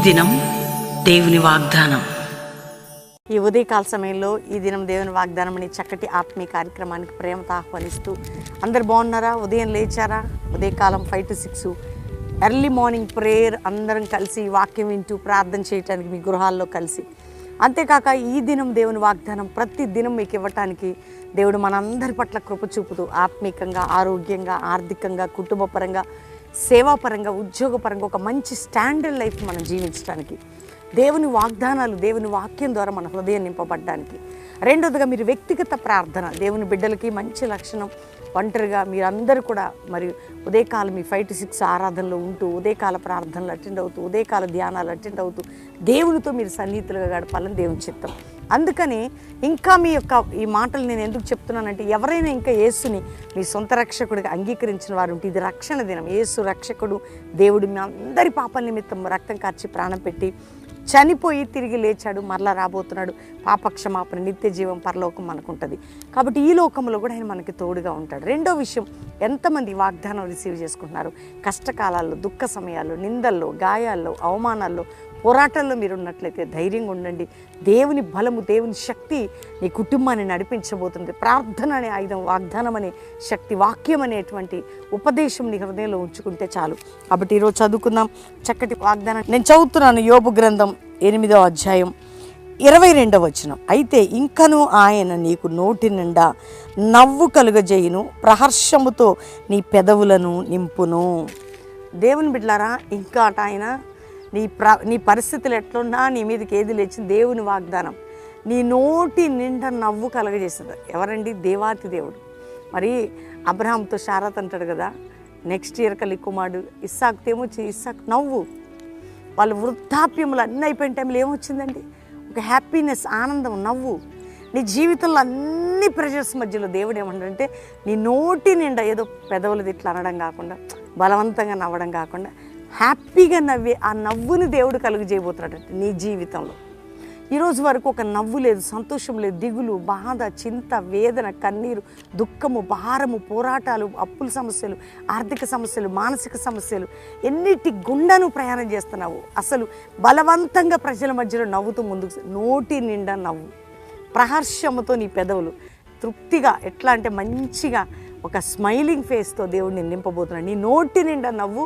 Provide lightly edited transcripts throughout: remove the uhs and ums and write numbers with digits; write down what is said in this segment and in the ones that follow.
దినం దేవుని వాగ్దానం. ఈ ఉదయకాల సమయంలో ఈ దినం దేవుని వాగ్దానం అనే చక్కటి ఆత్మీయ కార్యక్రమానికి ప్రేమతో ఆహ్వానిస్తూ, అందరు బాగున్నారా? ఉదయం లేచారా? ఉదయకాలం 5 to 6 ఎర్లీ మార్నింగ్ ప్రేయర్ అందరం కలిసి వాక్యం వింటూ ప్రార్థన చేయడానికి మీ గృహాల్లో కలిసి, అంతేకాక ఈ దినం దేవుని వాగ్దానం ప్రతి దినం మీకు ఇవ్వటానికి దేవుడు మనందరి పట్ల కృప చూపుతూ ఆత్మీకంగా, ఆరోగ్యంగా, ఆర్థికంగా, కుటుంబపరంగా, సేవాపరంగా, ఉద్యోగపరంగా ఒక మంచి స్టాండర్డ్ లైఫ్ మనం జీవించడానికి, దేవుని వాగ్దానాలు, దేవుని వాక్యం ద్వారా మన హృదయం నింపబడ్డానికి. రెండోదిగా మీరు వ్యక్తిగత ప్రార్థన, దేవుని బిడ్డలకి మంచి లక్షణం. ఒంటరిగా మీరందరూ కూడా మరి ఉదయకాలం మీ 5 to 6 ఆరాధనలో ఉంటూ, ఉదయకాల ప్రార్థనలు అటెండ్ అవుతూ, ఉదయకాల ధ్యానాలు అటెండ్ అవుతూ దేవునితో మీరు సన్నిహితులుగా గడపాలని దేవుని చిత్తం. అందుకని ఇంకా మీ యొక్క ఈ మాటలు నేను ఎందుకు చెప్తున్నానంటే, ఎవరైనా ఇంకా యేసుని మీ సొంత రక్షకుడిగా అంగీకరించిన వారు ఉంటే, ఇది రక్షణ దినం. యేసు రక్షకుడు, దేవుడు మీ అందరి పాపల నిమిత్తం రక్తం కార్చి ప్రాణం పెట్టి చనిపోయి తిరిగి లేచాడు, మరలా రాబోతున్నాడు. పాపక్షమాపణ, నిత్య జీవం, పరలోకం మనకుంటుంది. కాబట్టి ఈ లోకంలో కూడా ఆయన మనకి తోడుగా ఉంటాడు. రెండో విషయం, ఎంతమంది వాగ్దానం రిసీవ్ చేసుకుంటున్నారు? కష్టకాలాల్లో, దుఃఖ సమయాల్లో, నిందల్లో, గాయాల్లో, అవమానాల్లో, పోరాటాల్లో మీరు ఉన్నట్లయితే ధైర్యంగా ఉండండి. దేవుని బలము, దేవుని శక్తి నీ కుటుంబాన్ని నడిపించబోతుంది. ప్రార్థన అనే ఆయుధం, వాగ్దానం అనే శక్తి, వాక్యం అనేటువంటి ఉపదేశం నీ హృదయంలో ఉంచుకుంటే చాలు. కాబట్టి ఈరోజు చదువుకుందాం చక్కటి వాగ్దానం. నేను చదువుతున్నాను యోబు గ్రంథం 8వ అధ్యాయం 22వ వచనం. అయితే ఇంకను ఆయన నీకు నోటి నిండా నవ్వు కలుగజేయును, ప్రహర్షముతో నీ పెదవులను నింపును. దేవుని బిడ్డలారా, ఇంకా అట ఆయన నీ పరిస్థితులు ఎట్లున్నా, నీ మీదకి ఏది లేచింది, దేవుని వాగ్దానం నీ నోటి నిండా నవ్వు కలగజేస్తుంది. ఎవరండి? దేవాతి దేవుడు. మరి అబ్రహాంతో శారాత్ అంటాడు కదా, నెక్స్ట్ ఇయర్ కలి కుమారుడు ఇస్సాకు ఏమొచ్చి, ఇస్సాకు నవ్వు. వాళ్ళు వృద్ధాప్యములు అన్నీ అయిపోయిన టైంలో ఏమొచ్చిందండి? ఒక హ్యాపీనెస్, ఆనందం, నవ్వు. నీ జీవితంలో అన్ని ప్రెషర్స్ మధ్యలో దేవుడు ఏమంటాడంటే, నీ నోటి నిండా ఏదో పెదవులు ఇట్లా అనడం కాకుండా, బలవంతంగా నవ్వడం కాకుండా, హ్యాపీగా నవ్వే ఆ నవ్వుని దేవుడు కలుగు చేయబోతున్నాడంటే నీ జీవితంలో. ఈరోజు వరకు ఒక నవ్వు లేదు, సంతోషం లేదు, దిగులు, బాధ, చింత, వేదన, కన్నీరు, దుఃఖము, భారము, పోరాటాలు, అప్పుల సమస్యలు, ఆర్థిక సమస్యలు, మానసిక సమస్యలు, ఎన్నిటి గుండాను ప్రయాణం చేస్తున్నావు. అసలు బలవంతంగా ప్రజల మధ్యలో నవ్వుతూ ముందుకు, నోటి నిండా నవ్వు, ప్రహర్షముతో నీ పెదవులు తృప్తిగా, ఎట్లా అంటే మంచిగా ఒక స్మైలింగ్ ఫేస్తో దేవుడిని నింపబోతున్నాడు. నీ నోటి నిండా నవ్వు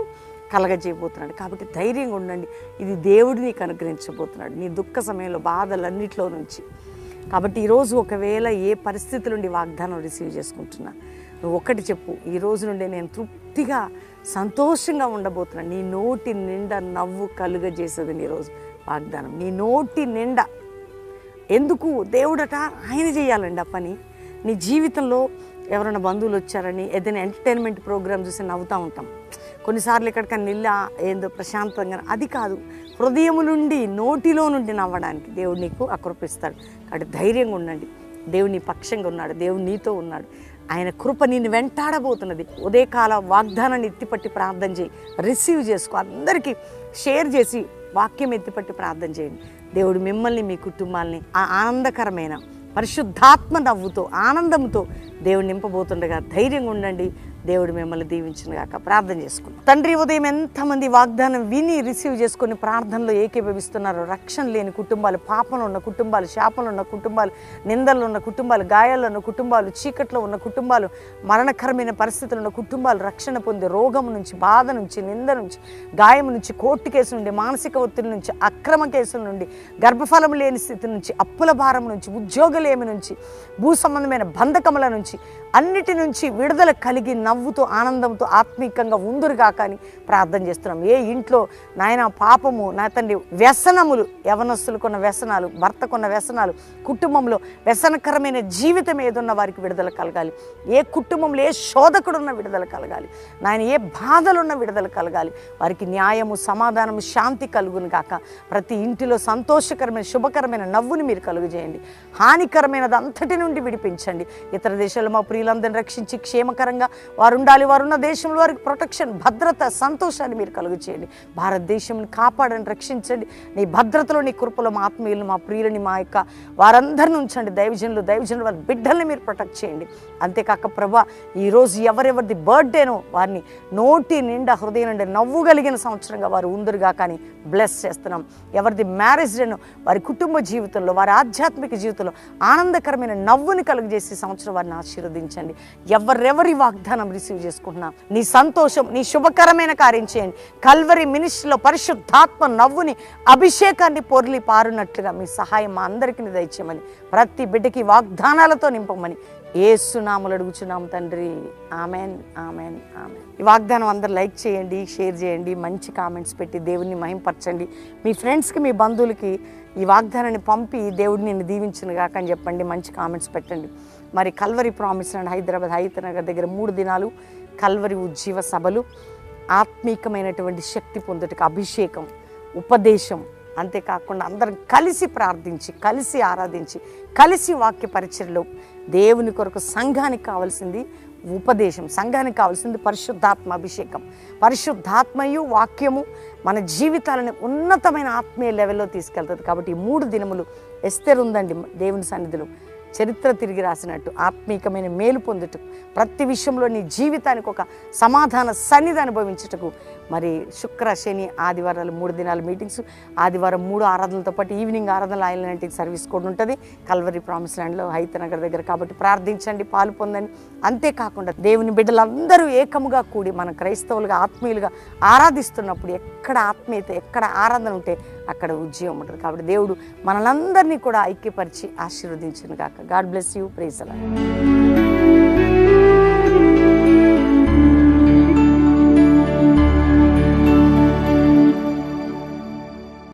కలగజేయబోతున్నాడు. కాబట్టి ధైర్యంగా ఉండండి. ఇది దేవుడు నీకు అనుగ్రహించబోతున్నాడు నీ దుఃఖ సమయంలో, బాధలన్నింటిలో నుంచి. కాబట్టి ఈరోజు ఒకవేళ ఏ పరిస్థితి నుండి వాగ్దానం రిసీవ్ చేసుకుంటున్నా, నువ్వు ఒకటి చెప్పు, ఈ రోజు నుండి నేను తృప్తిగా, సంతోషంగా ఉండబోతున్నాను. నీ నోటి నిండా నవ్వు కలుగజేసేది నీ రోజు వాగ్దానం. నీ నోటి నిండా. ఎందుకు? దేవుడట ఆయన చేయాలండి ఆ పని. నీ జీవితంలో ఎవరైనా బంధువులు వచ్చారని ఏదైనా ఎంటర్టైన్మెంట్ ప్రోగ్రామ్ చూసి నవ్వుతూ ఉంటాం. కొన్నిసార్లు ఎక్కడికైనా నిల్లా ఏందో ప్రశాంతంగా, అది కాదు, హృదయం నుండి, నోటిలో నుండి నవ్వడానికి దేవుడు నీకు అకృపిస్తాడు. కాబట్టి ధైర్యంగా ఉండండి. దేవుడు నీ పక్షంగా ఉన్నాడు, దేవుడు నీతో ఉన్నాడు. ఆయన కృప నిన్ను వెంటాడబోతున్నది. ఉదయకాల వాగ్దానాన్ని ఎత్తిపట్టి ప్రార్థన చేయి, రిసీవ్ చేసుకో, అందరికీ షేర్ చేసి వాక్యం ఎత్తిపట్టి ప్రార్థన చేయండి. దేవుడు మిమ్మల్ని, మీ కుటుంబాల్ని ఆ ఆనందకరమైన పరిశుద్ధాత్మ నవ్వుతో, ఆనందంతో దేవుడు నింపబోతుండగా ధైర్యంగా ఉండండి. దేవుడు మిమ్మల్ని దీవించిన గాక. ప్రార్థన చేసుకుంటాం. తండ్రి, ఉదయం ఎంతమంది వాగ్దానం విని రిసీవ్ చేసుకొని ప్రార్థనలో ఏకీభవిస్తున్నారో, రక్షణ లేని కుటుంబాలు, పాపంలో ఉన్న కుటుంబాలు, శాపంలో ఉన్న కుటుంబాలు, నిందల్లో ఉన్న కుటుంబాలు, గాయాల్లో ఉన్న కుటుంబాలు, చీకట్లో ఉన్న కుటుంబాలు, మరణకరమైన పరిస్థితులు ఉన్న కుటుంబాలు, రక్షణ పొంది రోగం నుంచి, బాధ నుంచి, నింద నుంచి, గాయం నుంచి, కోర్టు కేసు నుండి, మానసిక ఒత్తిడి నుంచి, అక్రమ కేసుల నుండి, గర్భఫలం లేని స్థితి నుంచి, అప్పుల భారం నుంచి, ఉద్యోగలేమి నుంచి, భూ సంబంధమైన బంధకముల నుంచి, అన్నిటి నుంచి విడుదల కలిగి నవ్వుతో, ఆనందంతో, ఆత్మీకంగా ఉందురుగా కానీ ప్రార్థన చేస్తున్నాం. ఏ ఇంట్లో నాయన పాపము, నా తండ్రి వ్యసనములు, యవనస్తులకున్న వ్యసనాలు, భర్తకున్న వ్యసనాలు, కుటుంబంలో వ్యసనకరమైన జీవితం ఏదున్న వారికి విడుదల కలగాలి. ఏ కుటుంబంలో ఏ శోధకుడున్న విడుదల కలగాలి నాయన, ఏ బాధలున్న విడుదల కలగాలి. వారికి న్యాయము, సమాధానము, శాంతి కలుగును గాక. ప్రతి ఇంటిలో సంతోషకరమైన, శుభకరమైన నవ్వుని మీరు కలుగజేయండి. హానికరమైనది అంతటి నుండి విడిపించండి. ఇతర దేశ దేశాల్లో మా ప్రియులందరినీ రక్షించి క్షేమకరంగా వారు ఉండాలి. వారున్న దేశంలో వారికి ప్రొటెక్షన్, భద్రత, సంతోషాన్ని మీరు కలుగు చేయండి. భారతదేశంని కాపాడండి, రక్షించండి. నీ భద్రతలో, నీ కృపలో మా ఆత్మీయులను, మా ప్రియులని, మా యొక్క వారందరిని ఉంచండి. దైవజనులు వారి బిడ్డల్ని మీరు ప్రొటెక్ట్ చేయండి. అంతేకాక ప్రభా, ఈరోజు ఎవరెవరిది బర్త్డేనో వారిని నోటి నిండా, హృదయం నిండా నవ్వు కలిగిన సంవత్సరంగా వారు ఉందరుగా కానీ బ్లెస్ చేస్తున్నాం. ఎవరిది మ్యారేజ్ డేనో వారి కుటుంబ జీవితంలో, వారి ఆధ్యాత్మిక జీవితంలో ఆనందకరమైన నవ్వుని కలుగజేసి సంవత్సరం వారిని ఆశీర్వదించండి. ఎవరెవరి వాగ్దానం రిసీవ్ చేసుకుంటున్నా నీ సంతోషం, నీ శుభకరమైన కార్యం చేయండి. కల్వరి మినిస్ట్రీలో పరిశుద్ధాత్మ నవ్వుని, అభిషేకాన్ని పొర్లి పారునట్లుగా మీ సహాయం మా అందరికీ దయచేయమని, ప్రతి బిడ్డకి వాగ్దానాలతో నింపమని యేసు నామములో అడుగుచున్నాం తండ్రి. Amen, amen, amen. ఈ వాగ్దానం అందరు లైక్ చేయండి, షేర్ చేయండి, మంచి కామెంట్స్ పెట్టి దేవుడిని మహింపరచండి. మీ ఫ్రెండ్స్కి, మీ బంధువులకి ఈ వాగ్దానాన్ని పంపి దేవుడిని నిన్ను దీవించునుగాక అని చెప్పండి. మంచి కామెంట్స్ పెట్టండి. మరి Calvary promise and Hyderabad Hayathnagar దగ్గర 3 దినాలు కల్వరి ఉజ్జీవ సభలు, ఆత్మీకమైనటువంటి శక్తి పొందుటకు అభిషేకం, ఉపదేశం, అంతేకాకుండా అందరం కలిసి ప్రార్థించి, కలిసి ఆరాధించి, కలిసి వాక్య పరిచర్లో దేవుని కొరకు సంఘానికి కావాల్సింది ఉపదేశం, సంఘానికి కావాల్సింది పరిశుద్ధాత్మ అభిషేకం. పరిశుద్ధాత్మయు వాక్యము మన జీవితాలను ఉన్నతమైన ఆత్మీయ లెవెల్లో తీసుకెళ్తుంది. కాబట్టి ఈ 3 దినములు ఎస్తేరు ఉందండి దేవుని సన్నిధిలో, చరిత్ర తిరిగి రాసినట్టు ఆత్మీకమైన మేలు పొందుటకు, ప్రతి విషయంలో నీ జీవితానికి ఒక సమాధాన సన్నిధి అనుభవించుటకు మరి శుక్ర, శని, ఆదివారాలు 3 దినాల మీటింగ్స్, ఆదివారం 3 ఆరాధనలతో పాటు ఈవినింగ్ ఆరాధనలు ఐలాంటిక్ సర్వీస్ కూడా ఉంటుంది కల్వరి ప్రామిస్ ల్యాండ్లో హైతనగర్ దగ్గర. కాబట్టి ప్రార్థించండి, పాలు పొందండి. అంతేకాకుండా దేవుని బిడ్డలందరూ ఏకముగా కూడి మన క్రైస్తవులుగా, ఆత్మీయులుగా ఆరాధిస్తున్నప్పుడు ఎక్కడ ఆత్మీయత, ఎక్కడ ఆరాధన ఉంటే అక్కడ ఉద్యోగం ఉంటుంది. కాబట్టి దేవుడు మనలందరినీ కూడా ఐక్యపరిచి ఆశీర్వదించును గాక. God bless you. Praise the lord.